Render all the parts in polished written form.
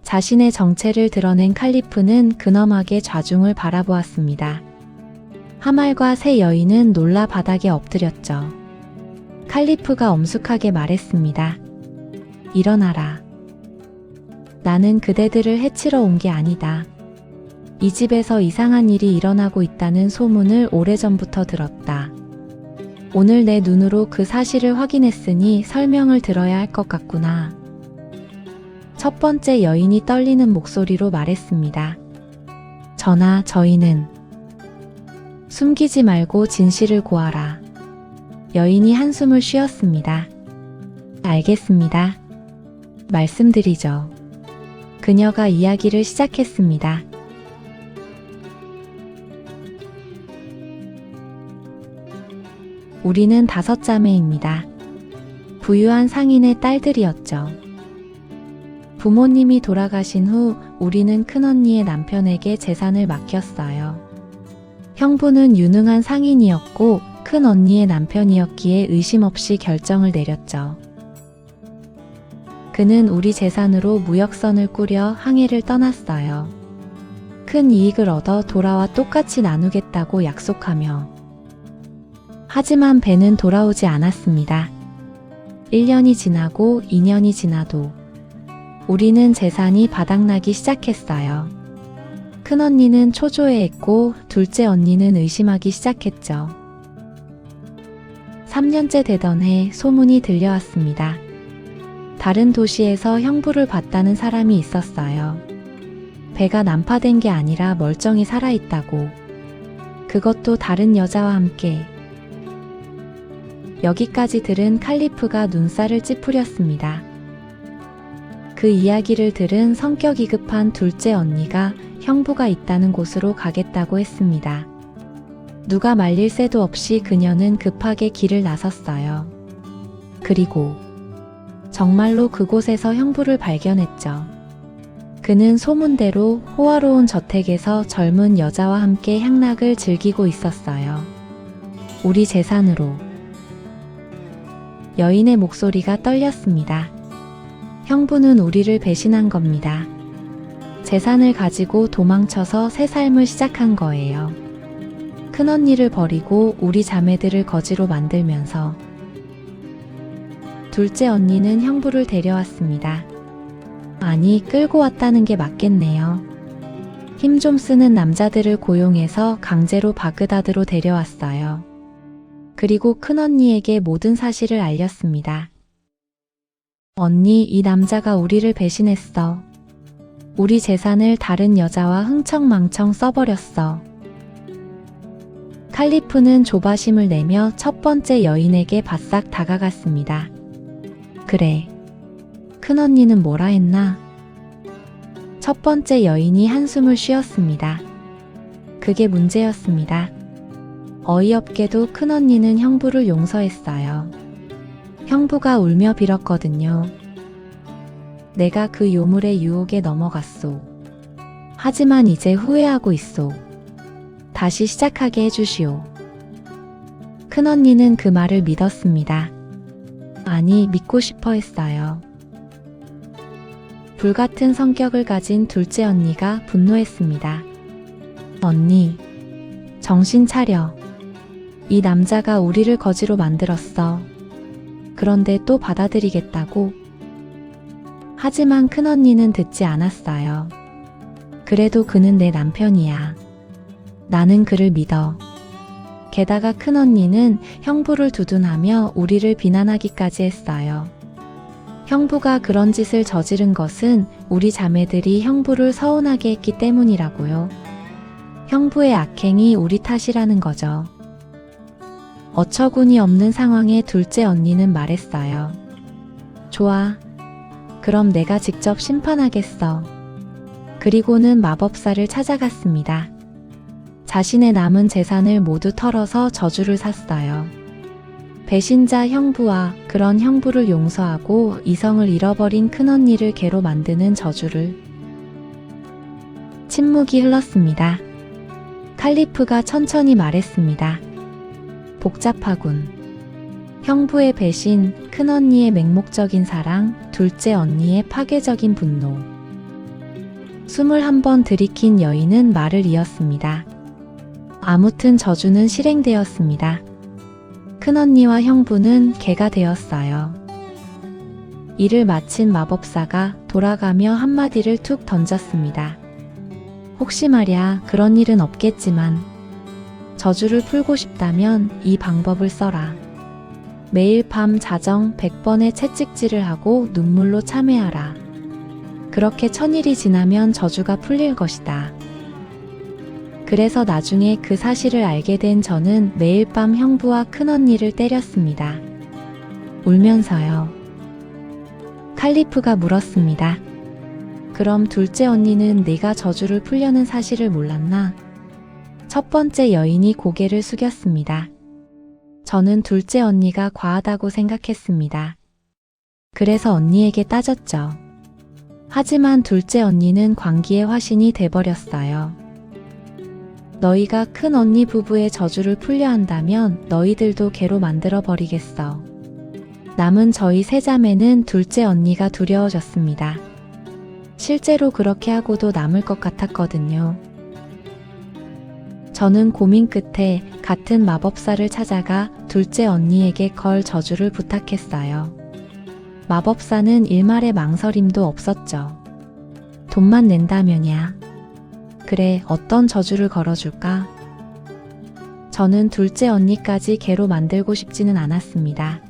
자신의 정체를 드러낸 칼리프는 근엄하게 좌중을 바라보았습니다. 하말과 세 여인은 놀라 바닥에 엎드렸죠. 칼리프가 엄숙하게 말했습니다. 일어나라. 나는 그대들을 해치러 온 게 아니다. 이 집에서 이상한 일이 일어나고 있다는 소문을 오래전부터 들었다. 오늘 내 눈으로 그 사실을 확인했으니 설명을 들어야 할 것 같구나. 첫 번째 여인이 떨리는 목소리로 말했습니다. 전하, 저희는 숨기지 말고 진실을 고하라. 여인이 한숨을 쉬었습니다. 알겠습니다. 말씀드리죠. 그녀가 이야기를 시작했습니다. 우리는 5자매입니다. 부유한 상인의 딸들이었죠. 부모님이 돌아가신 후 우리는 큰언니의 남편에게 재산을 맡겼어요. 형부는 유능한 상인이었고 큰언니의 남편이었기에 의심 없이 결정을 내렸죠. 그는 우리 재산으로 무역선을 꾸려 항해를 떠났어요. 큰 이익을 얻어 돌아와 똑같이 나누겠다고 약속하며. 하지만 배는 돌아오지 않았습니다. 1년이 지나고 2년이 지나도 우리는 재산이 바닥나기 시작했어요. 큰언니는 초조해했고 둘째 언니는 의심하기 시작했죠. 3년째 되던 해 소문이 들려왔습니다. 다른 도시에서 형부를 봤다는 사람이 있었어요. 배가 난파된 게 아니라 멀쩡히 살아있다고. 그것도 다른 여자와 함께. 여기까지 들은 칼리프가 눈살을 찌푸렸습니다. 그 이야기를 들은 성격이 급한 둘째 언니가 형부가 있다는 곳으로 가겠다고 했습니다. 누가 말릴 새도 없이 그녀는 급하게 길을 나섰어요. 그리고 정말로 그곳에서 형부를 발견했죠. 그는 소문대로 호화로운 저택에서 젊은 여자와 함께 향락을 즐기고 있었어요. 우리 재산으로. 여인의 목소리가 떨렸습니다. 형부는 우리를 배신한 겁니다. 재산을 가지고 도망쳐서 새 삶을 시작한 거예요. 큰언니를 버리고 우리 자매들을 거지로 만들면서. 둘째 언니는 형부를 데려왔습니다. 아니, 끌고 왔다는 게 맞겠네요. 힘 좀 쓰는 남자들을 고용해서 강제로 바그다드로 데려왔어요. 그리고 큰언니에게 모든 사실을 알렸습니다. 언니, 이 남자가 우리를 배신했어. 우리 재산을 다른 여자와 흥청망청 써버렸어. 칼리프는 조바심을 내며 첫 번째 여인에게 바싹 다가갔습니다. 그래. 큰언니는 뭐라 했나? 첫 번째 여인이 한숨을 쉬었습니다. 그게 문제였습니다. 어이없게도 큰언니는 형부를 용서했어요. 형부가 울며 빌었거든요. 내가 그 요물의 유혹에 넘어갔소. 하지만 이제 후회하고 있소. 다시 시작하게 해주시오. 큰언니는 그 말을 믿었습니다. 아니, 믿고 싶어 했어요. 불같은 성격을 가진 둘째 언니가 분노했습니다. 언니, 정신 차려. 이 남자가 우리를 거지로 만들었어. 그런데 또 받아들이겠다고? 하지만 큰언니는 듣지 않았어요. 그래도 그는 내 남편이야. 나는 그를 믿어. 게다가 큰언니는 형부를 두둔하며 우리를 비난하기까지 했어요. 형부가 그런 짓을 저지른 것은 우리 자매들이 형부를 서운하게 했기 때문이라고요. 형부의 악행이 우리 탓이라는 거죠. 어처구니 없는 상황에 둘째 언니는 말했어요. 좋아. 그럼 내가 직접 심판하겠어. 그리고는 마법사를 찾아갔습니다. 자신의 남은 재산을 모두 털어서 저주를 샀어요. 배신자 형부와 그런 형부를 용서하고 이성을 잃어버린 큰언니를 개로 만드는 저주를. 침묵이 흘렀습니다. 칼리프가 천천히 말했습니다. 복잡하군. 형부의 배신, 큰언니의 맹목적인 사랑, 둘째 언니의 파괴적인 분노. 21번 들이킨 여인은 말을 이었습니다. 아무튼 저주는 실행되었습니다. 큰언니와 형부는 개가 되었어요. 일을 마친 마법사가 돌아가며 한마디를 툭 던졌습니다. 혹시 말야 그런 일은 없겠지만 저주를 풀고 싶다면 이 방법을 써라. 매일 밤 자정 100번의 채찍질을 하고 눈물로 참회하라. 그렇게 1000일이 지나면 저주가 풀릴 것이다. 그래서 나중에 그 사실을 알게 된 저는 매일 밤 형부와 큰언니를 때렸습니다. 울면서요. 칼리프가 물었습니다. 그럼 둘째 언니는 내가 저주를 풀려는 사실을 몰랐나? 첫 번째 여인이 고개를 숙였습니다. 저는 둘째 언니가 과하다고 생각했습니다. 그래서 언니에게 따졌죠. 하지만 둘째 언니는 광기의 화신이 돼버렸어요. 너희가 큰 언니 부부의 저주를 풀려 한다면 너희들도 개로 만들어 버리겠어. 남은 저희 세 자매는 둘째 언니가 두려워졌습니다. 실제로 그렇게 하고도 남을 것 같았거든요. 저는 고민 끝에 같은 마법사를 찾아가 둘째 언니에게 걸 저주를 부탁했어요. 마법사는 일말의 망설임도 없었죠. 돈만 낸다면야. 그래, 어떤 저주를 걸어줄까? 저는 둘째 언니까지 개로 만들고 싶지는 않았습니다.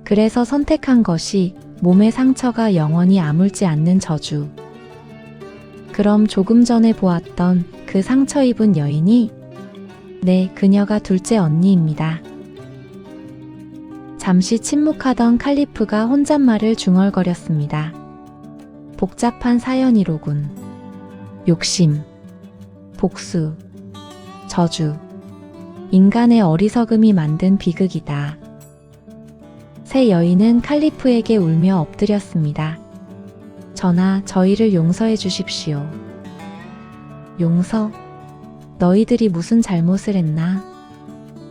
그래서 선택한 것이 몸의 상처가 영원히 아물지 않는 저주. 그럼 조금 전에 보았던 그 상처 입은 여인이? 네, 그녀가 둘째 언니입니다. 잠시 침묵하던 칼리프가 혼잣말을 중얼거렸습니다. 복잡한 사연이로군. 욕심, 복수, 저주, 인간의 어리석음이 만든 비극이다. 세 여인은 칼리프에게 울며 엎드렸습니다. 전하, 저희를 용서해 주십시오. 용서? 너희들이 무슨 잘못을 했나?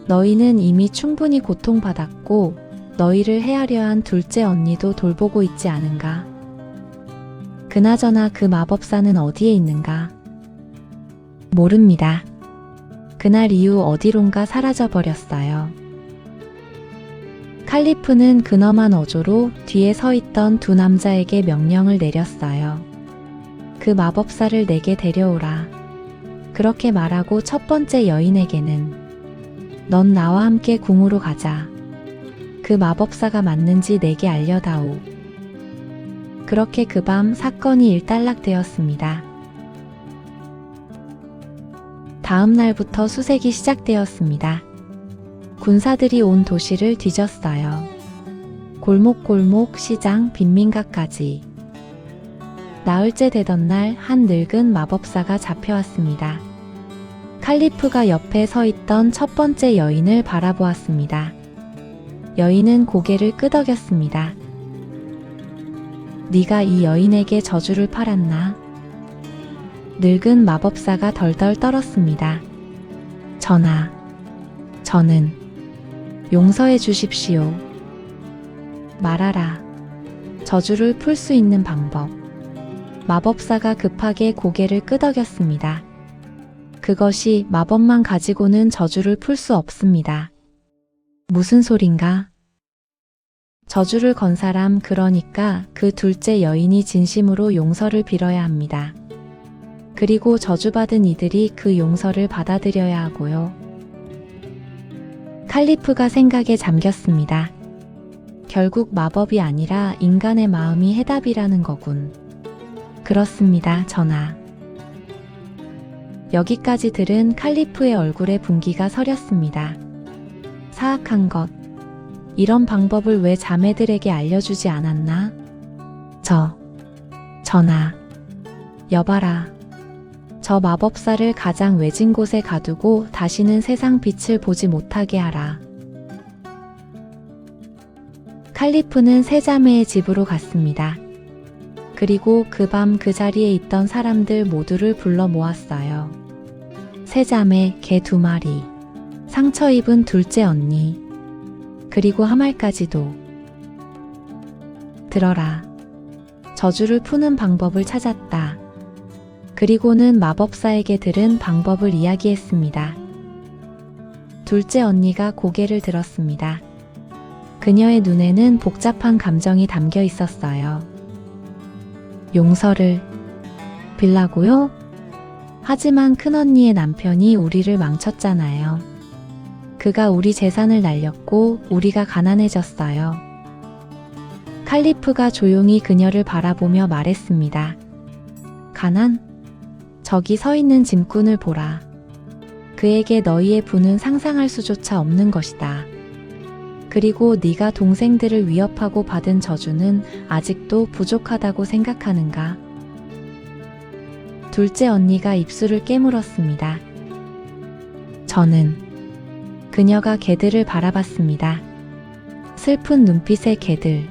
너희는 이미 충분히 고통받았고 너희를 헤아려 한 둘째 언니도 돌보고 있지 않은가? 그나저나 그 마법사는 어디에 있는가? 모릅니다. 그날 이후 어디론가 사라져 버렸어요. 칼리프는 근엄한 어조로 뒤에 서 있던 두 남자에게 명령을 내렸어요. 그 마법사를 내게 데려오라. 그렇게 말하고 첫 번째 여인에게는 넌 나와 함께 궁으로 가자. 그 마법사가 맞는지 내게 알려다오. 그렇게 그 밤 사건이 일단락되었습니다. 다음 날부터 수색이 시작되었습니다. 군사들이 온 도시를 뒤졌어요. 골목골목, 시장, 빈민가까지. 나흘째 되던 날 한 늙은 마법사가 잡혀왔습니다. 칼리프가 옆에 서 있던 첫 번째 여인을 바라보았습니다. 여인은 고개를 끄덕였습니다. 네가 이 여인에게 저주를 팔았나? 늙은 마법사가 덜덜 떨었습니다. 전하, 저는 용서해 주십시오. 말하라. 저주를 풀 수 있는 방법. 마법사가 급하게 고개를 끄덕였습니다. 그것이 마법만 가지고는 저주를 풀 수 없습니다. 무슨 소린가? 저주를 건 사람, 그러니까 그 둘째 여인이 진심으로 용서를 빌어야 합니다. 그리고 저주받은 이들이 그 용서를 받아들여야 하고요. 칼리프가 생각에 잠겼습니다. 결국 마법이 아니라 인간의 마음이 해답이라는 거군. 그렇습니다, 전하. 여기까지 들은 칼리프의 얼굴에 분기가 서렸습니다. 사악한 것. 이런 방법을 왜 자매들에게 알려주지 않았나? 전하. 여봐라. 저 마법사를 가장 외진 곳에 가두고 다시는 세상 빛을 보지 못하게 하라. 칼리프는 세 자매의 집으로 갔습니다. 그리고 그 밤 그 자리에 있던 사람들 모두를 불러 모았어요. 세 자매, 개 2마리, 상처 입은 둘째 언니, 그리고 하말까지도. 들어라. 저주를 푸는 방법을 찾았다. 그리고는 마법사에게 들은 방법을 이야기했습니다. 둘째 언니가 고개를 들었습니다. 그녀의 눈에는 복잡한 감정이 담겨 있었어요. 용서를 빌라고요? 하지만 큰언니의 남편이 우리를 망쳤잖아요. 그가 우리 재산을 날렸고 우리가 가난해졌어요. 칼리프가 조용히 그녀를 바라보며 말했습니다. 가난? 저기 서 있는 짐꾼을 보라. 그에게 너희의 부는 상상할 수조차 없는 것이다. 그리고 네가 동생들을 위협하고 받은 저주는 아직도 부족하다고 생각하는가? 둘째 언니가 입술을 깨물었습니다. 저는 그녀가 개들을 바라봤습니다. 슬픈 눈빛의 개들.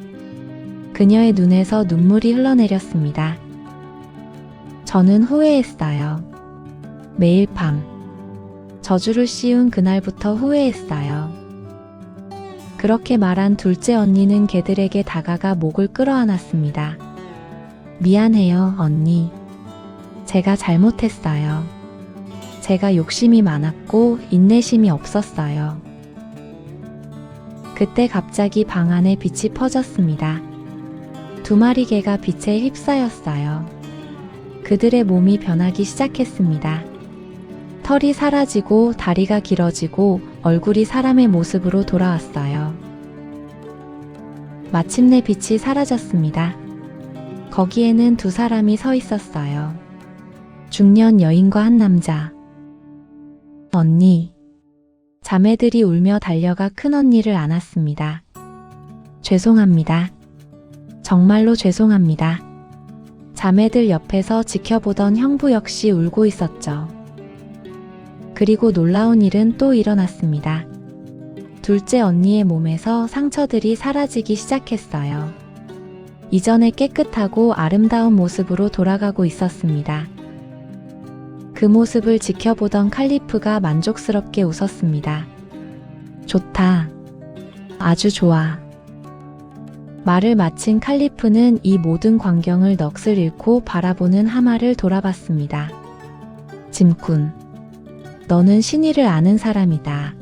그녀의 눈에서 눈물이 흘러내렸습니다. 저는 후회했어요. 매일 밤 저주를 씌운 그날부터 후회했어요. 그렇게 말한 둘째 언니는 개들에게 다가가 목을 끌어안았습니다. 미안해요, 언니. 제가 잘못했어요. 제가 욕심이 많았고 인내심이 없었어요. 그때 갑자기 방 안에 빛이 퍼졌습니다. 두 마리 개가 빛에 휩싸였어요. 그들의 몸이 변하기 시작했습니다. 털이 사라지고 다리가 길어지고 얼굴이 사람의 모습으로 돌아왔어요. 마침내 빛이 사라졌습니다. 거기에는 두 사람이 서 있었어요. 중년 여인과 한 남자. 언니. 자매들이 울며 달려가 큰언니를 안았습니다. 죄송합니다. 정말로 죄송합니다. 자매들 옆에서 지켜보던 형부 역시 울고 있었죠. 그리고 놀라운 일은 또 일어났습니다. 둘째 언니의 몸에서 상처들이 사라지기 시작했어요. 이전의 깨끗하고 아름다운 모습으로 돌아가고 있었습니다. 그 모습을 지켜보던 칼리프가 만족스럽게 웃었습니다. 좋다. 아주 좋아. 말을 마친 칼리프는 이 모든 광경을 넋을 잃고 바라보는 하마를 돌아봤습니다. 짐꾼. 너는 신의를 아는 사람이다.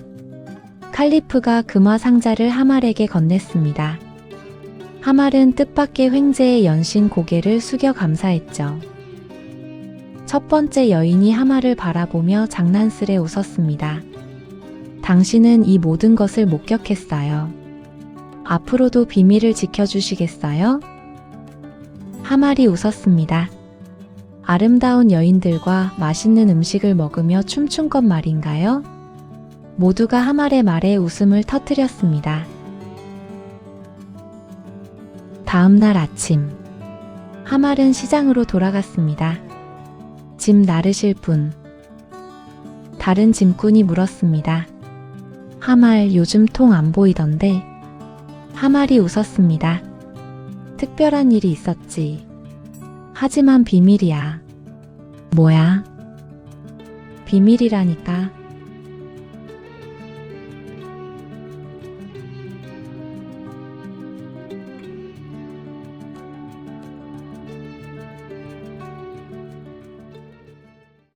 칼리프가 금화 상자를 하말에게 건넸습니다. 하말은 뜻밖의 횡재에 연신 고개를 숙여 감사했죠. 첫 번째 여인이 하말을 바라보며 장난스레 웃었습니다. 당신은 이 모든 것을 목격했어요. 앞으로도 비밀을 지켜주시겠어요? 하말이 웃었습니다. 아름다운 여인들과 맛있는 음식을 먹으며 춤춘 것 말인가요? 모두가 하말의 말에 웃음을 터뜨렸습니다. 다음 날 아침, 하말은 시장으로 돌아갔습니다. 짐 나르실 분. 다른 짐꾼이 물었습니다. 하말 요즘 통 안 보이던데. 하말이 웃었습니다. 특별한 일이 있었지. 하지만 비밀이야. 뭐야? 비밀이라니까.